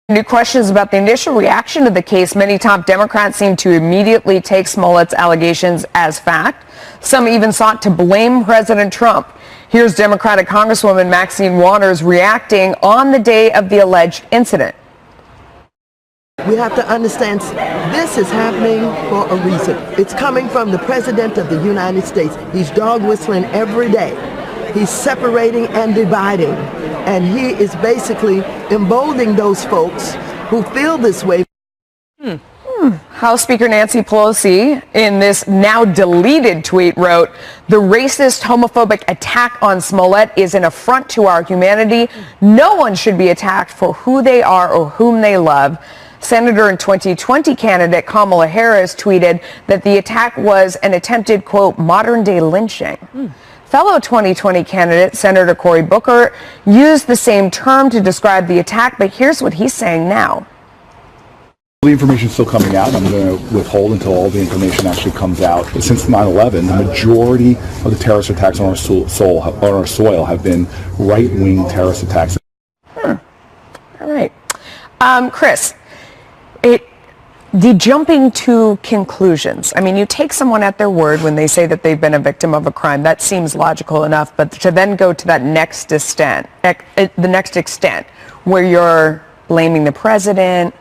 New questions about the initial reaction to the case. Many top Democrats seem to immediately take Smollett's allegations as fact. Some even sought to blame President Trump. Here's Democratic Congresswoman Maxine Waters reacting on the day of the alleged incident. We have to understand this is happening for a reason. It's coming from the President of the United States. He's dog whistling every day. He's separating and dividing. And he is basically emboldening those folks who feel this way. House Speaker Nancy Pelosi, in this now deleted tweet, wrote, "The racist, homophobic attack on Smollett is an affront to our humanity. No one should be attacked for who they are or whom they love." Senator and 2020 candidate Kamala Harris tweeted that the attack was an attempted, quote, modern-day lynching. Fellow 2020 candidate Senator Cory Booker used the same term to describe the attack, but here's what he's saying now. The information is still coming out. I'm going to withhold until all the information actually comes out. Since 9/11, the majority of the terrorist attacks on our soil have been right-wing terrorist attacks. All right. Chris, the jumping to conclusions. I mean, you take someone at their word when they say that they've been a victim of a crime. That seems logical enough. But to then go to that next extent, where you're blaming the president,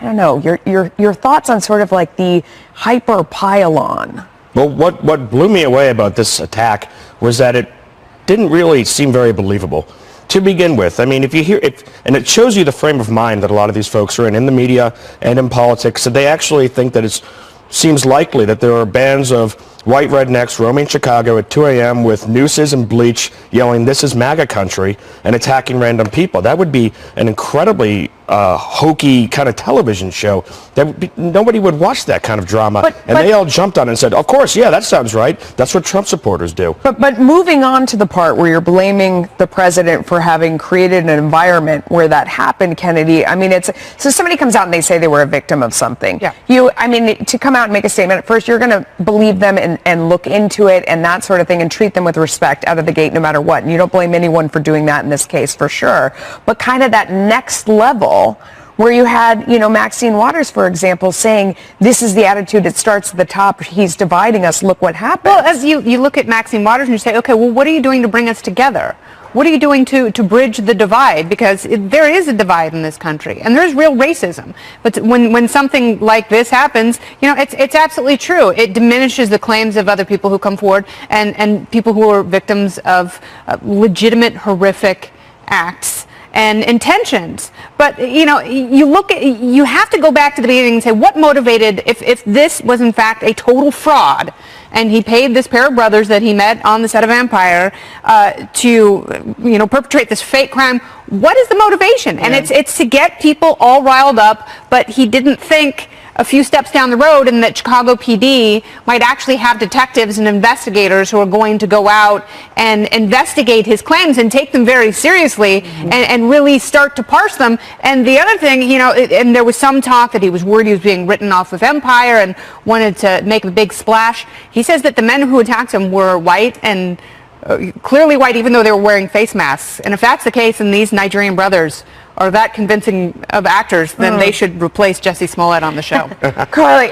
I don't know, your thoughts on sort of like the hyper pile-on. Well, what blew me away about this attack was that it didn't really seem very believable. To begin with, I mean, if you hear it, and it shows you the frame of mind that a lot of these folks are in the media and in politics, that they actually think that it seems likely that there are bands of white rednecks roaming Chicago at 2 a.m. with nooses and bleach yelling, "This is MAGA country," and attacking random people. That would be an incredibly hokey kind of television show. Nobody would watch that kind of drama. And they all jumped on it and said, of course, yeah, that sounds right. That's what Trump supporters do. But moving on to the part where you're blaming the president for having created an environment where that happened, Kennedy, I mean, so somebody comes out and they say they were a victim of something. Yeah. I mean, to come out and make a statement, at first you're going to believe them and look into it and that sort of thing and treat them with respect out of the gate no matter what. And you don't blame anyone for doing that in this case, for sure. But kind of that next level where you had, Maxine Waters, for example, saying this is the attitude, it starts at the top, he's dividing us, look what happened. Well, as you look at Maxine Waters and you say, okay, well, what are you doing to bring us together? What are you doing to bridge the divide? Because there is a divide in this country, and there's real racism. But when something like this happens, it's absolutely true. It diminishes the claims of other people who come forward and people who are victims of legitimate, horrific acts and intentions. But you have to go back to the beginning and say, what motivated, if this was in fact a total fraud and he paid this pair of brothers that he met on the set of Empire to perpetrate this fake crime, what is the motivation? And it's to get people all riled up, but he didn't think a few steps down the road and that Chicago PD might actually have detectives and investigators who are going to go out and investigate his claims and take them very seriously and really start to parse them. And the other thing, and there was some talk that he was worried he was being written off of Empire and wanted to make a big splash. He says that the men who attacked him were white and clearly white, even though they were wearing face masks. And if that's the case, and these Nigerian brothers are that convincing of actors, then they should replace Jussie Smollett on the show. Carly,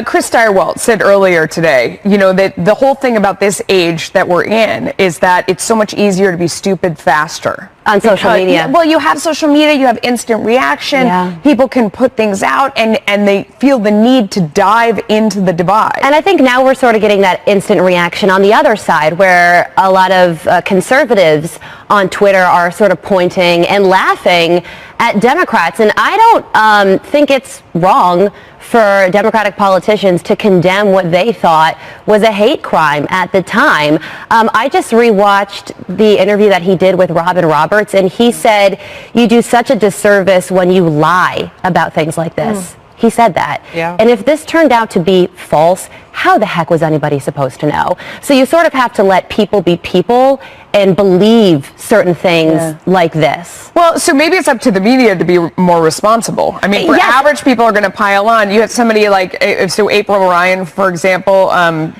Chris Steyerwalt said earlier today, that the whole thing about this age that we're in is that it's so much easier to be stupid faster. On social media. Well, you have social media, you have instant reaction, people can put things out and they feel the need to dive into the divide. And I think now we're sort of getting that instant reaction on the other side where a lot of conservatives on Twitter are sort of pointing and laughing at Democrats. And I don't think it's wrong for Democratic politicians to condemn what they thought was a hate crime at the time. I just rewatched the interview that he did with Robin Roberts, and he said, you do such a disservice when you lie about things like this. He said that. Yeah. And if this turned out to be false, how the heck was anybody supposed to know? So you sort of have to let people be people and believe certain things like this. Well, so maybe it's up to the media to be more responsible. I mean, for average people are going to pile on. You have somebody like, so April Ryan, for example,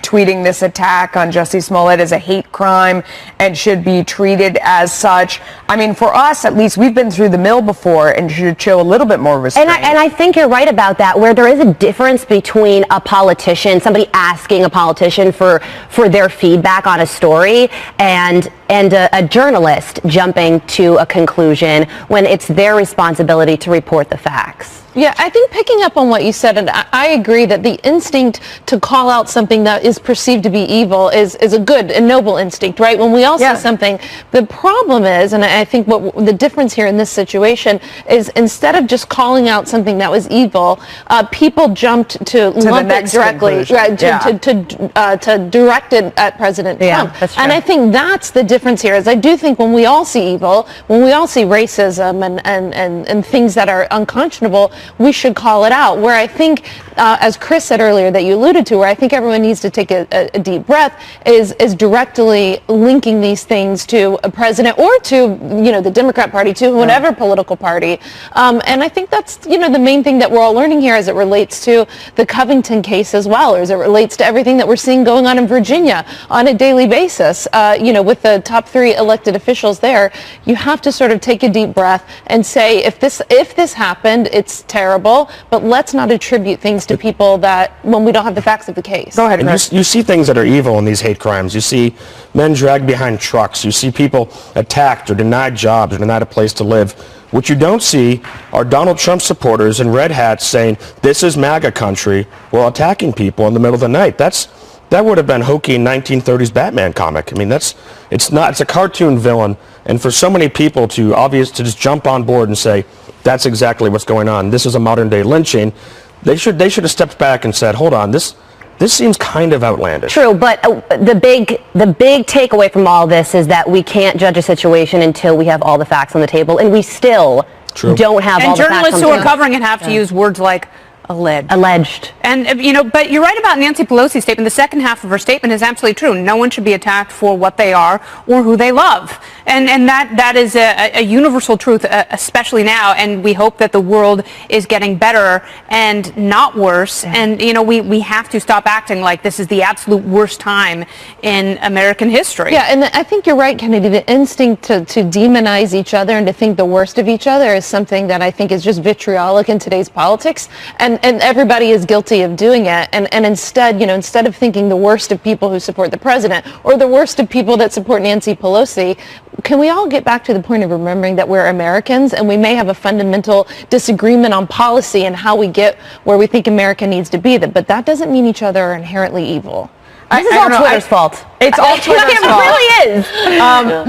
tweeting this attack on Jussie Smollett as a hate crime and should be treated as such. I mean, for us, at least, we've been through the mill before and should show a little bit more restraint. And I think you're right about that, where there is a difference between a politician, somebody asking a politician for their feedback on a story, and a journalist jumping to a conclusion when it's their responsibility to report the facts. Yeah, I think picking up on what you said, and I agree that the instinct to call out something that is perceived to be evil is a good and noble instinct, right? When we all see something, the problem is, and I think what the difference here in this situation is, instead of just calling out something that was evil, people jumped to lump it directly, to direct it at President Trump. That's true. And I think that's the difference here. Is I do think when we all see evil, when we all see racism and things that are unconscionable, we should call it out. Where I think, as Chris said earlier, that you alluded to, where I think everyone needs to take a deep breath, is directly linking these things to a president or to, the Democrat Party, to whatever political party. And I think that's, the main thing that we're all learning here as it relates to the Covington case as well, or as it relates to everything that we're seeing going on in Virginia on a daily basis, with the top 3 elected officials there. You have to sort of take a deep breath and say, if this happened, it's terrible, but let's not attribute things to people that, when we don't have the facts of the case. Go ahead, and you see things that are evil in these hate crimes. You see men dragged behind trucks. You see people attacked or denied jobs or denied a place to live. What you don't see are Donald Trump supporters in red hats saying, this is MAGA country, while attacking people in the middle of the night. That would have been hokey 1930s Batman comic. I mean, it's a cartoon villain. And for so many people to just jump on board and say, that's exactly what's going on, this is a modern day lynching, they should have stepped back and said, hold on, this seems kind of outlandish. True, but the big takeaway from all this is that we can't judge a situation until we have all the facts on the table, and we still don't have all the facts on the table. And journalists who are covering it have to use words like alleged. And, but you're right about Nancy Pelosi's statement. The second half of her statement is absolutely true. No one should be attacked for what they are or who they love. And that is a universal truth, especially now. And we hope that the world is getting better and not worse. Yeah. And, we have to stop acting like this is the absolute worst time in American history. Yeah, and I think you're right, Kennedy. The instinct to demonize each other and to think the worst of each other is something that I think is just vitriolic in today's politics. And everybody is guilty of doing it. And instead, instead of thinking the worst of people who support the president or the worst of people that support Nancy Pelosi, can we all get back to the point of remembering that we're Americans and we may have a fundamental disagreement on policy and how we get where we think America needs to be, but that doesn't mean each other are inherently evil. This is all Twitter's fault. It's all Twitter's fault. It really is.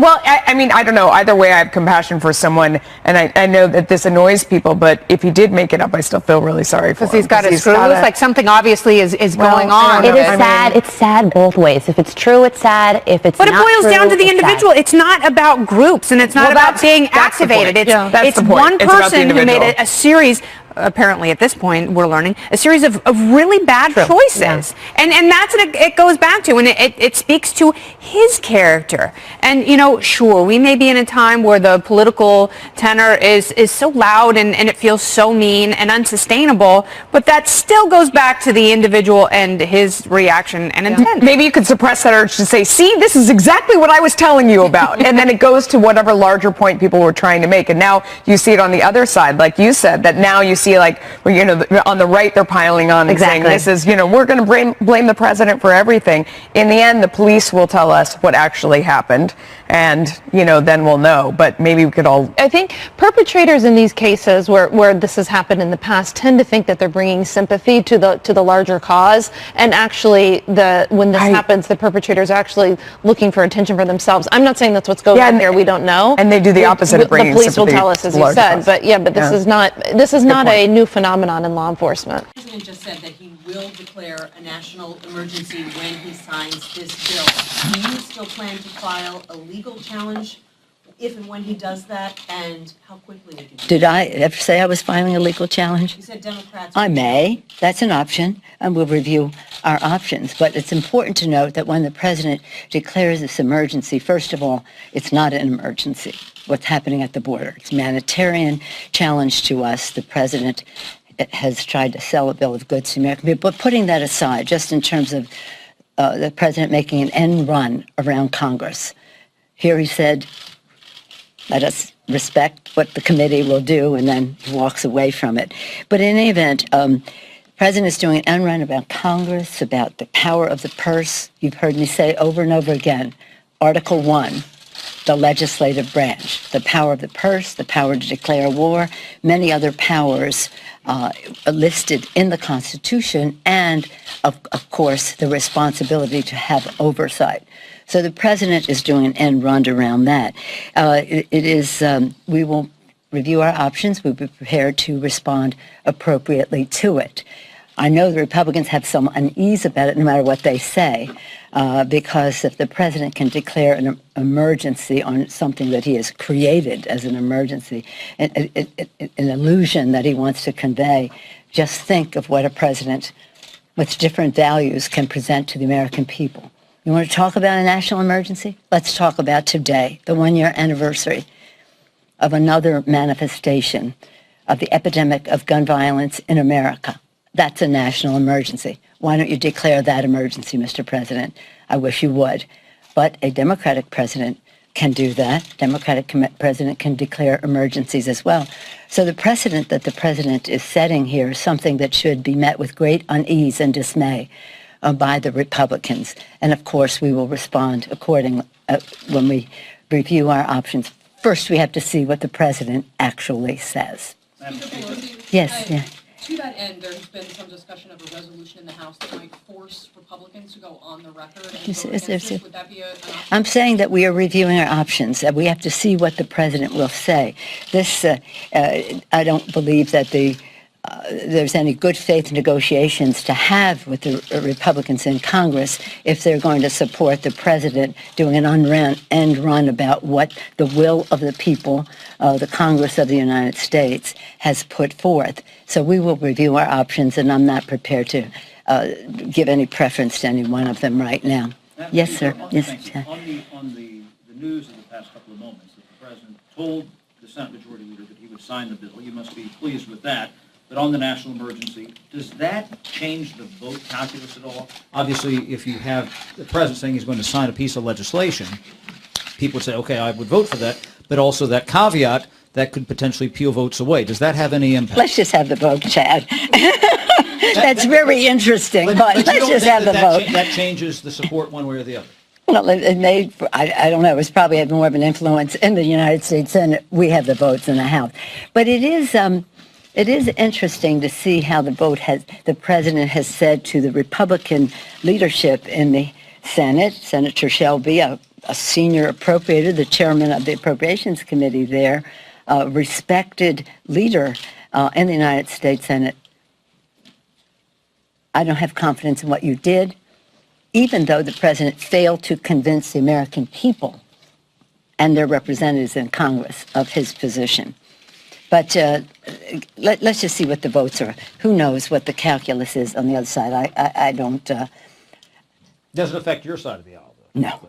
Well, I mean, I don't know. Either way, I have compassion for someone, and I know that this annoys people, but if he did make it up, I still feel really sorry for him. Because he's got it screwed. It looks like something obviously is going on. It is sad. It's sad both ways. If it's true, it's sad. If it's not true, but it boils down to the individual. Sad. It's not about groups, and it's not about being activated. It's one person who made a series. Apparently at this point we're learning a series of really bad choices. And that's what it goes back to, and it speaks to his character. And sure, we may be in a time where the political tenor is so loud and it feels so mean and unsustainable, but that still goes back to the individual and his reaction and intent. Maybe you could suppress that urge to say, see, this is exactly what I was telling you about. And then it goes to whatever larger point people were trying to make. And now you see it on the other side, like you said, that now you see on the right they're piling on and saying this is, we're going to blame the president for everything. In the end, the police will tell us what actually happened, and then we'll know. But maybe we could all. I think perpetrators in these cases where this has happened in the past tend to think that they're bringing sympathy to the larger cause, and actually when this happens, the perpetrators are actually looking for attention for themselves. I'm not saying that's what's going on here. We don't know. And they do the opposite of bringing sympathy. The police will tell us, as you said. But this is not a new phenomenon in law enforcement. The president just said that he will declare a national emergency when he signs this bill. Do you still plan to file a legal challenge if and when he does that, and how quickly he can do it? Did I ever say I was filing a legal challenge? You said Democrats. I may. That's an option, and we'll review our options. But it's important to note that when the president declares this emergency, first of all, it's not an emergency, what's happening at the border. It's a humanitarian challenge to us. The president has tried to sell a bill of goods to American people. But putting that aside, just in terms of the president making an end run around Congress, here he said, let us respect what the committee will do, and then he walks away from it. But in any event, the president is doing an end run about Congress, about the power of the purse. You've heard me say over and over again, Article 1, the legislative branch, the power of the purse, the power to declare war, many other powers listed in the Constitution, and, of course, the responsibility to have oversight. So the president is doing an end run around that. We will review our options. We'll be prepared to respond appropriately to it. I know the Republicans have some unease about it, no matter what they say, because if the president can declare an emergency on something that he has created as an emergency, an illusion that he wants to convey, just think of what a president with different values can present to the American people. You want to talk about a national emergency? Let's talk about today, the one-year anniversary of another manifestation of the epidemic of gun violence in America. That's a national emergency. Why don't you declare that emergency, Mr. President? I wish you would. But a Democratic president can do that. Democratic president can declare emergencies as well. So the precedent that the president is setting here is something that should be met with great unease and dismay by the Republicans. And of course, we will respond accordingly when we review our options. First, we have to see what the president actually says. Yes, yeah. To that end, there's been some discussion of a resolution in the House that might force Republicans to go on the record and vote against this. Would that be an option? I'm saying that we are reviewing our options. We have to see what the president will say. This, I don't believe that there's any good faith negotiations to have with the Republicans in Congress if they're going to support the president doing an end run about what the will of the people, the Congress of the United States, has put forth. So we will review our options, and I'm not prepared to give any preference to any one of them right now. Yes, sir. Yes, on the news of the past couple of moments, that the president told the Senate Majority Leader that he would sign the bill. You must be pleased with that. But on the national emergency, does that change the vote calculus at all? Obviously, if you have the president saying he's going to sign a piece of legislation, people would say, okay, I would vote for that, but also that caveat that could potentially peel votes away. Does that have any impact? Let's just have the vote, Chad. That's very interesting, but let's just have the vote. That changes the support one way or the other. Well, it may, I don't know, it's probably had more of an influence in the United States Senate. We have the votes in the House. But it is interesting to see how the president has said to the Republican leadership in the Senate, Senator Shelby, a senior appropriator, the chairman of the Appropriations Committee there, respected leader in the United States Senate. I don't have confidence in what you did, even though the president failed to convince the American people and their representatives in Congress of his position. But let's just see what the votes are. Who knows what the calculus is on the other side? I don't... Doesn't affect your side of the aisle, though. No.